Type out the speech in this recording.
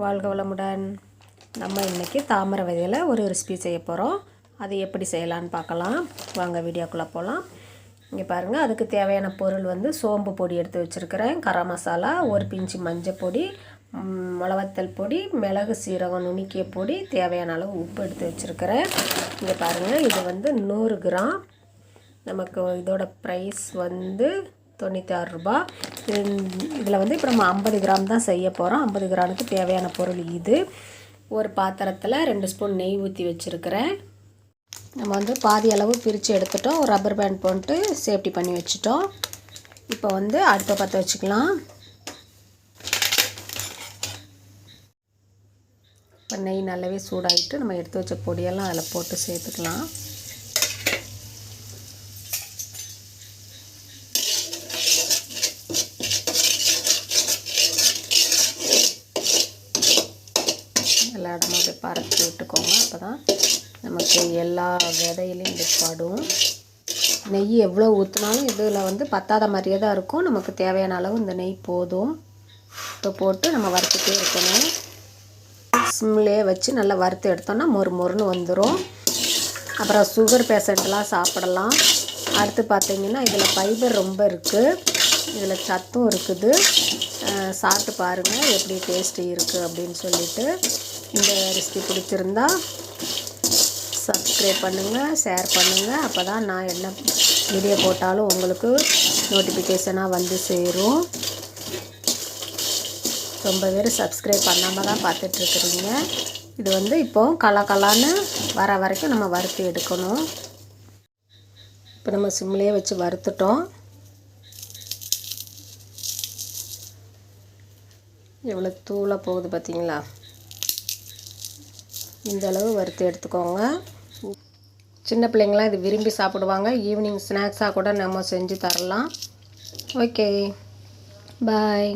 வாழ்க வளமுடன். நம்ம இன்றைக்கி தாமரை விதையில் ஒரு ரெசிபி செய்ய போகிறோம். அது எப்படி செய்யலான்னு பார்க்கலாம். வாங்க வீடியோக்குள்ளே போகலாம். இங்கே பாருங்கள், அதுக்கு தேவையான பொருள் வந்து சோம்பு பொடி எடுத்து வச்சுருக்கிறேன், கரம் மசாலா, ஒரு பிஞ்சு மஞ்சள் பொடி, மிளகாத்தூள் பொடி, மிளகு சீரகம் நுணுக்கிய பொடி, தேவையான அளவு உப்பு எடுத்து வச்சுருக்கிறேன். இங்கே பாருங்கள், இது வந்து 100 கிராம். நமக்கு இதோட ப்ரைஸ் வந்து 96 ரூபா. இதில் வந்து இப்போ நம்ம 50 கிராம் தான் செய்ய போகிறோம். 50 கிராமுக்கு தேவையான பொருள் இது. ஒரு பாத்திரத்தில் 2 ஸ்பூன் நெய் ஊற்றி வச்சுருக்கிறேன். நம்ம வந்து பாதி அளவு பிரித்து எடுத்துட்டோம். ஒரு ரப்பர் பேண்ட் போட்டு சேஃப்டி பண்ணி வச்சுட்டோம். இப்போ வந்து அடுப்பை பற்ற வச்சுக்கலாம். இப்போ நெய் நல்லாவே சூடாகிட்டு நம்ம எடுத்து வச்ச பொடியெல்லாம் அதில் போட்டு சேர்த்துக்கலாம். எல்லா இடமும் அப்படியே பரப்பி விட்டுக்கோங்க. அப்போ தான் நமக்கு எல்லா விதையிலையும் இது படும். நெய் எவ்வளோ ஊற்றினாலும் இதில் வந்து பத்தாத மாதிரியே தான் இருக்கும். நமக்கு தேவையான அளவு இந்த நெய் போதும். இப்போ போட்டு நம்ம வறுத்துட்டே இருக்கணும். சிம்லேயே வச்சு நல்லா வறுத்து எடுத்தோம்னா மொறு மொறுன்னு வந்துடும். அப்புறம் சுகர் பேஷண்ட்லாம் சாப்பிடலாம். அடுத்து பார்த்திங்கன்னா இதில் ஃபைபர் ரொம்ப இருக்குது, இதில் சத்தும் இருக்குது. சாப்பிட்டு பாருங்கள் எப்படி டேஸ்ட்டு இருக்குது அப்படின்னு சொல்லிவிட்டு. இந்த ரெசிபி பிடிச்சிருந்தா சப்ஸ்கிரைப் பண்ணுங்கள், ஷேர் பண்ணுங்கள். அப்போ தான் நான் என்ன வீடியோ போட்டாலும் உங்களுக்கு நோட்டிஃபிகேஷனாக வந்து சேரும். ரொம்ப பேர் சப்ஸ்கிரைப் பண்ணாமல் தான் பார்த்துட்ருக்குறீங்க. இது வந்து இப்போது கலான்னு வர வரைக்கும் நம்ம வறுத்து எடுக்கணும். இப்போ நம்ம சிம்லேயே வச்சு வறுத்துட்டோம். எவ்வளோ தூளாக போகுது பார்த்தீங்களா? இந்த அளவு வறுத்து எடுத்துக்கோங்க. சின்ன பிள்ளைங்களாம் இது விரும்பி சாப்பிடுவாங்க. ஈவினிங் ஸ்நாக்ஸாக கூட நம்ம செஞ்சு தரலாம். ஓகே, பாய்.